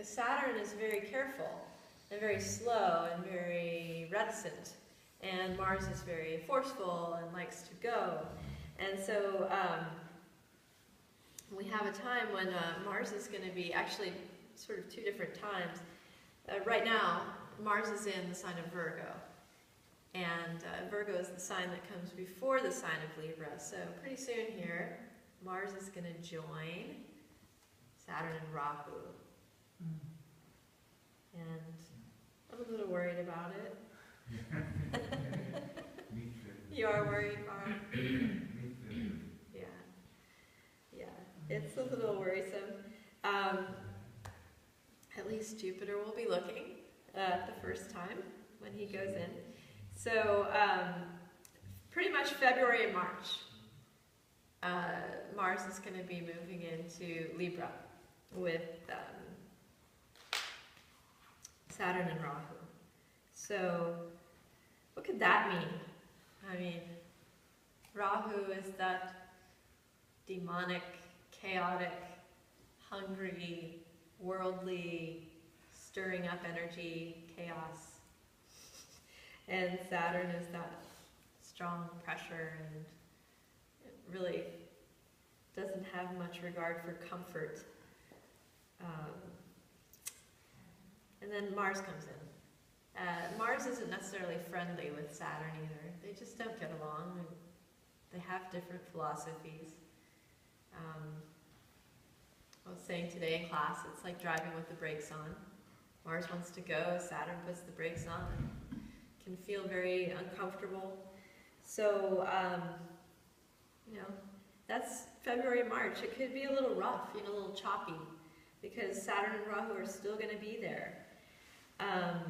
because Saturn is very careful and very slow and very reticent, and Mars is very forceful and likes to go. And so we have a time when Mars is going to be actually sort of two different times. Right now, Mars is in the sign of Virgo, and Virgo is the sign that comes before the sign of Libra. So pretty soon here, Mars is going to join Saturn and Rahu. And I'm a little worried about it. Me too. You are worried, Mara? Me too. Yeah, it's a little worrisome. At least Jupiter will be looking the first time when he goes in. So pretty much February and March, Mars is going to be moving into Libra with Saturn and Rahu. So what could that mean? I mean, Rahu is that demonic, chaotic, hungry, worldly, stirring up energy, chaos. And Saturn is that strong pressure and it really doesn't have much regard for comfort. And then Mars comes in. Mars isn't necessarily friendly with Saturn either. They just don't get along. They have different philosophies. I was saying today in class, it's like driving with the brakes on. Mars wants to go, Saturn puts the brakes on, and can feel very uncomfortable. So, you know, that's February, March. It could be a little rough, you know, a little choppy, because Saturn and Rahu are still going to be there. And,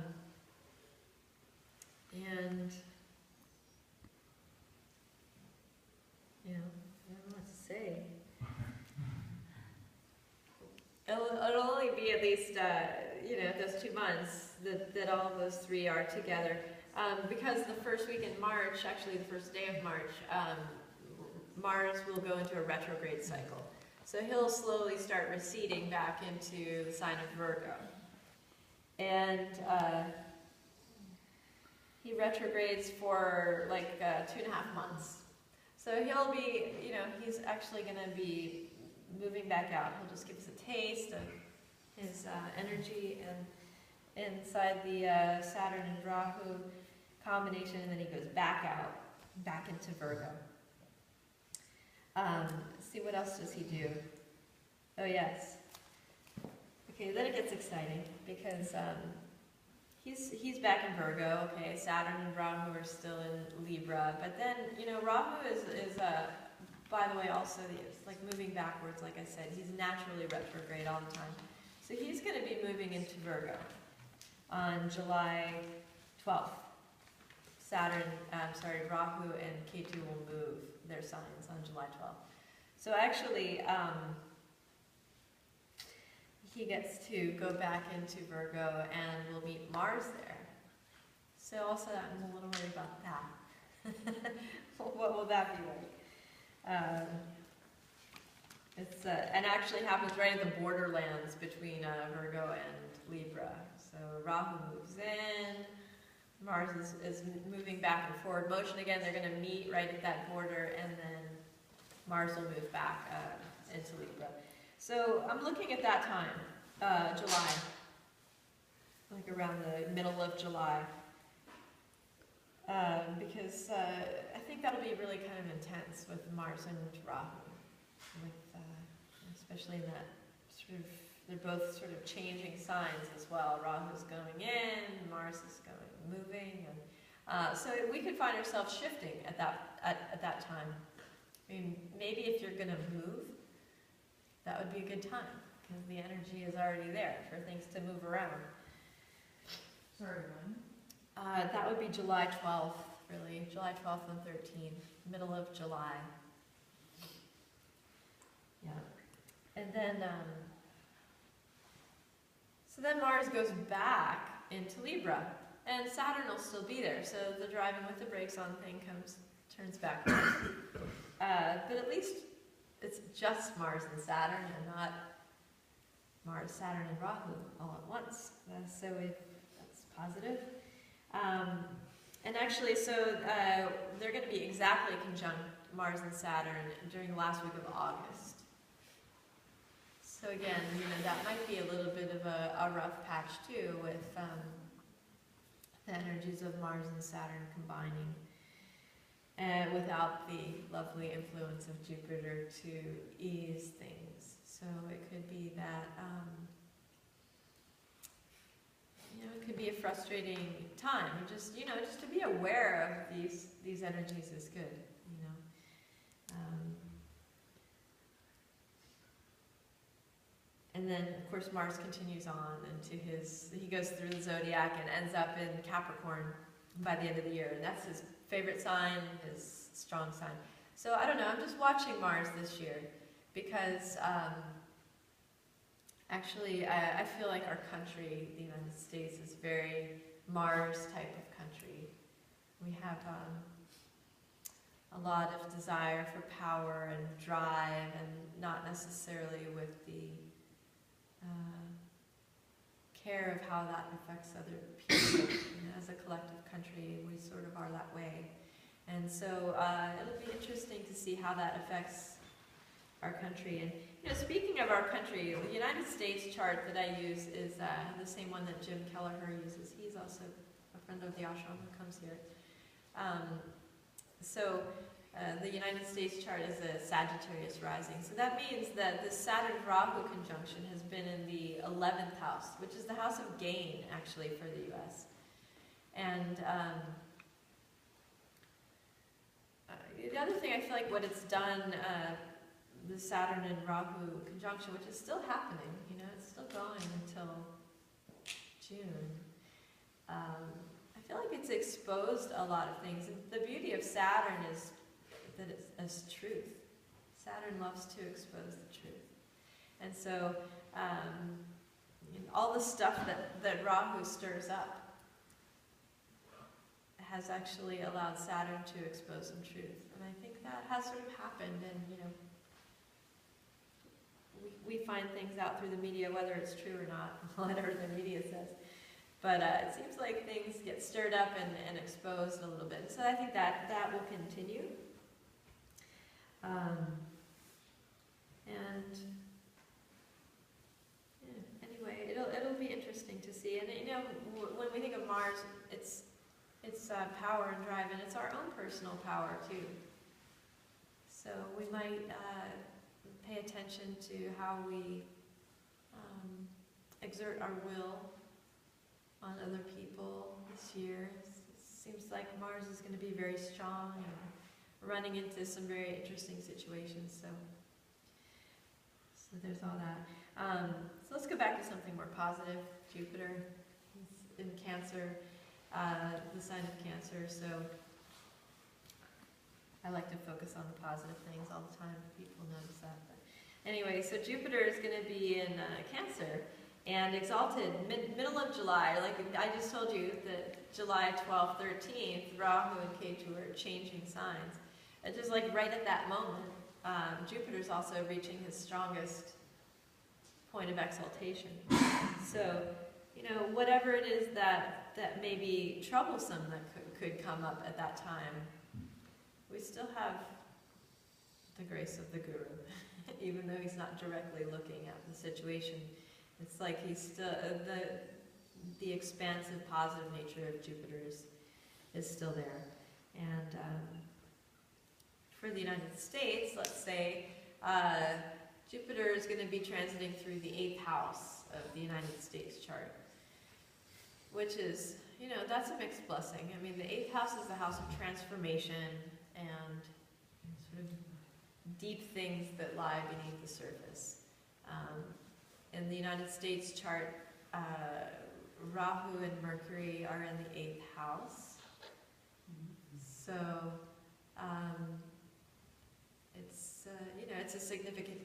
you know, I don't know what to say. It'll only be at least, you know, those 2 months that all those three are together. Because the first week in March, actually the first day of March, Mars will go into a retrograde cycle. So he'll slowly start receding back into the sign of Virgo. And he retrogrades for like 2.5 months. So he'll be, you know, he's actually going to be moving back out. He'll just give us a taste of his energy and inside the Saturn and Rahu combination, and then he goes back out, back into Virgo. See, what else does he do? Oh yes. Okay, then it gets exciting because he's back in Virgo. Okay, Saturn and Rahu are still in Libra, but then you know Rahu is by the way also like moving backwards. Like I said, he's naturally retrograde all the time. So he's going to be moving into Virgo on July 12th. Rahu and Ketu will move their signs on July 12th. So actually, he gets to go back into Virgo and we'll meet Mars there. So also I'm a little worried about that. What will that be like? It's and actually happens right at the borderlands between Virgo and Libra. So Rahu moves in, Mars is moving back and forward motion again. They're going to meet right at that border, and then Mars will move back into Libra. So I'm looking at that time, July, like around the middle of July, because I think that'll be really kind of intense with Mars and Rahu, with, especially in that sort of, they're both sort of changing signs as well. Rahu's going in, Mars is moving, and so we could find ourselves shifting at that time. I mean, maybe if you're going to move, that would be a good time because the energy is already there for things to move around. Sorry, when? That would be July 12th, really. July 12th and 13th, middle of July. Yeah. And then, so then Mars goes back into Libra, and Saturn will still be there. So the driving with the brakes on thing turns back. But at least it's just Mars and Saturn, and not Mars, Saturn, and Rahu all at once. That's positive. And actually, they're going to be exactly conjunct Mars and Saturn during the last week of August. So again, that might be a little bit of a rough patch too, with the energies of Mars and Saturn combining, and without the lovely influence of Jupiter to ease things. So it could be that, it could be a frustrating time. Just to be aware of these energies is good. And then, of course, Mars continues on into he goes through the zodiac and ends up in Capricorn by the end of the year. And that's his favorite sign, his strong sign. So I don't know, I'm just watching Mars this year because actually I feel like our country, the United States, is very Mars type of country. We have a lot of desire for power and drive, and not necessarily with the care of how that affects other people. As a collective country, we sort of are that way. And so it'll be interesting to see how that affects our country. And speaking of our country, the United States chart that I use is the same one that Jim Kelleher uses. He's also a friend of the ashram who comes here. The United States chart is a Sagittarius rising. So that means that the Saturn-Rahu conjunction has been in the 11th house, which is the house of gain, actually, for the U.S. And the other thing, I feel like what it's done, the Saturn and Rahu conjunction, which is still happening, it's still going until June. I feel like it's exposed a lot of things. And the beauty of Saturn is that it's as truth. Saturn loves to expose the truth. And so all the stuff that Rahu stirs up has actually allowed Saturn to expose some truth. And I think that has sort of happened, and we find things out through the media, whether it's true or not, whatever the media says. But it seems like things get stirred up and exposed a little bit. So I think that will continue. Anyway, it'll be interesting to see. And when we think of Mars, it's power and drive, and it's our own personal power too. So we might pay attention to how we exert our will on other people this year. It seems like Mars is going to be very strong and running into some very interesting situations. So there's all that. So let's go back to something more positive. Jupiter is in Cancer, the sign of Cancer. So I like to focus on the positive things all the time. People notice that. But anyway, so Jupiter is going to be in Cancer and exalted middle of July. Like I just told you that July 12th, 13th, Rahu and Ketu are changing signs. And just like right at that moment, Jupiter's also reaching his strongest point of exaltation. So, whatever it is that may be troublesome that could come up at that time, we still have the grace of the Guru, even though he's not directly looking at the situation. It's like he's still, the expansive, positive nature of Jupiter is still there. And for the United States, let's say, Jupiter is going to be transiting through the 8th house of the United States chart, which is, that's a mixed blessing. I mean, the 8th house is the house of transformation and sort of deep things that lie beneath the surface. In the United States chart, Rahu and Mercury are in the 8th house. So it's a significant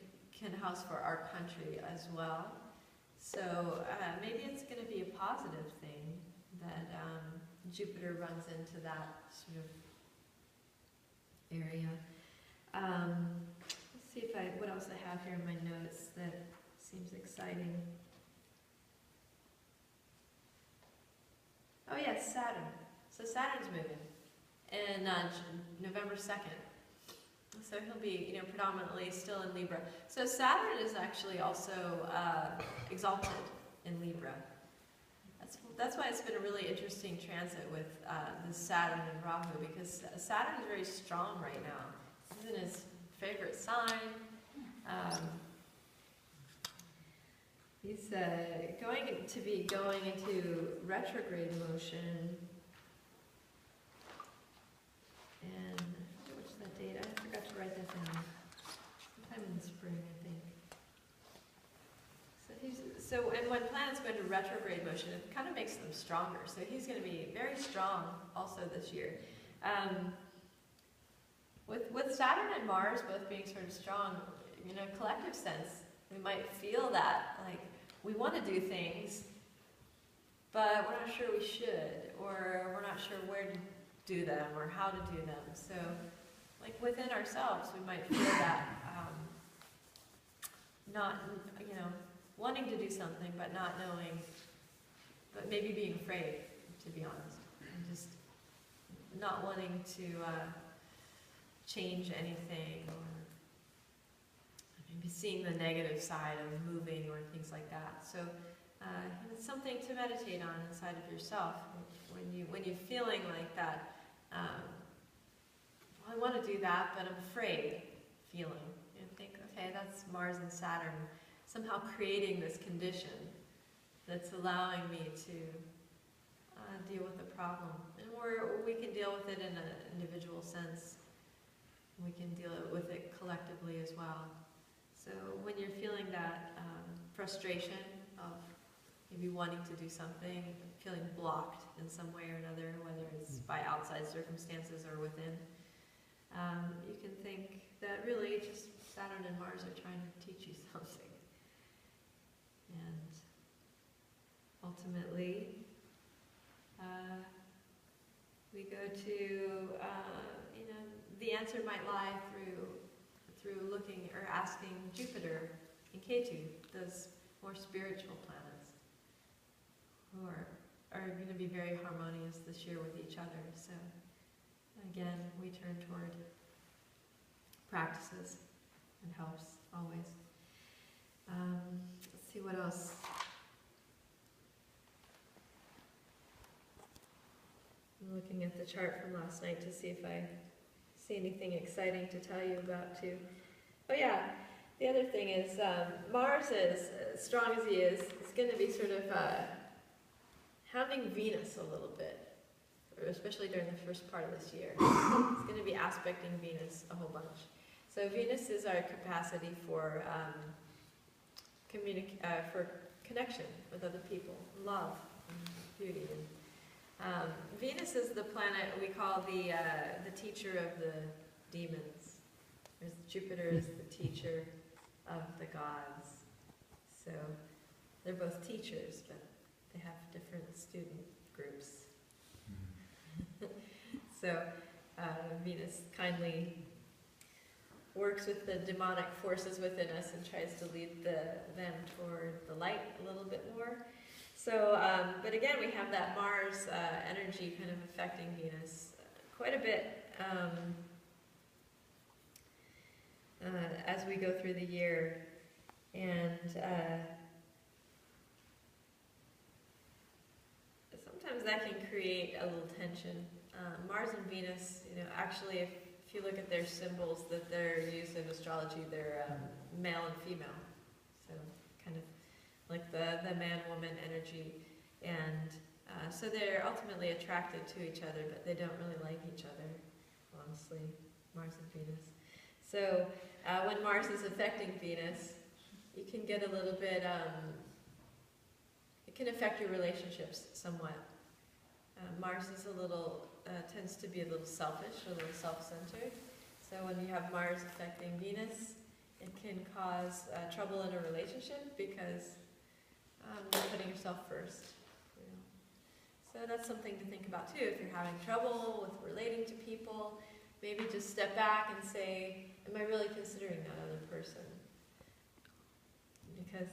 house for our country as well. So maybe it's going to be a positive thing that Jupiter runs into that sort of area. Let's see what else I have here in my notes that seems exciting. yeah, Saturn. So Saturn's moving in November 2nd. So he'll be, predominantly still in Libra. So Saturn is actually also exalted in Libra. That's why it's been a really interesting transit with the Saturn and Rahu, because Saturn is very strong right now. He's in his favorite sign. He's going into retrograde motion. And what's that date? I forgot to write that down. Sometime in the spring, I think. And when planets go into retrograde motion, it kind of makes them stronger. So he's going to be very strong also this year. With Saturn and Mars both being sort of strong, in a collective sense, we might feel that, like, we want to do things, but we're not sure we should, or we're not sure where to do them or how to do them. So, like, within ourselves, we might feel that not, wanting to do something, but not knowing, but maybe being afraid, to be honest, and just not wanting to change anything, or maybe seeing the negative side of moving or things like that. So it's something to meditate on inside of yourself when you're feeling like that. Well, I want to do that, but I'm afraid. Feeling, and think, okay, that's Mars and Saturn somehow creating this condition that's allowing me to deal with the problem. And we can deal with it in an individual sense. We can deal with it collectively as well. So when you're feeling that frustration of maybe wanting to do something, feeling blocked in some way or another, whether it's by outside circumstances or within, you can think that really just Saturn and Mars are trying to teach you something. And ultimately, we go to, the answer might lie through looking or asking Jupiter and Ketu, those more spiritual planets, who are going to be very harmonious this year with each other. So again, we turn toward practices and helps always. Let's see what else. I'm looking at the chart from last night to see if I see anything exciting to tell you about too. Oh yeah, the other thing is Mars, is as strong as he is going to be sort of hounding Venus a little bit, especially during the first part of this year. It's going to be aspecting Venus a whole bunch. So Venus is our capacity for connection with other people, love, and beauty. And, Venus is the planet we call the teacher of the demons. Whereas Jupiter is the teacher of the gods. So they're both teachers, but they have different student groups. So Venus kindly works with the demonic forces within us and tries to lead them toward the light a little bit more. So, but again, we have that Mars energy kind of affecting Venus quite a bit as we go through the year. And sometimes that can create a little tension. Mars and Venus, actually, if you look at their symbols that they're used in astrology, they're male and female. So kind of like the man-woman energy. And so they're ultimately attracted to each other, but they don't really like each other, honestly, Mars and Venus. So when Mars is affecting Venus, you can get a little bit, it can affect your relationships somewhat. Mars is tends to be a little selfish, a little self-centered. So when you have Mars affecting Venus, it can cause trouble in a relationship because you're putting yourself first. So that's something to think about too. If you're having trouble with relating to people, maybe just step back and say, am I really considering that other person? Because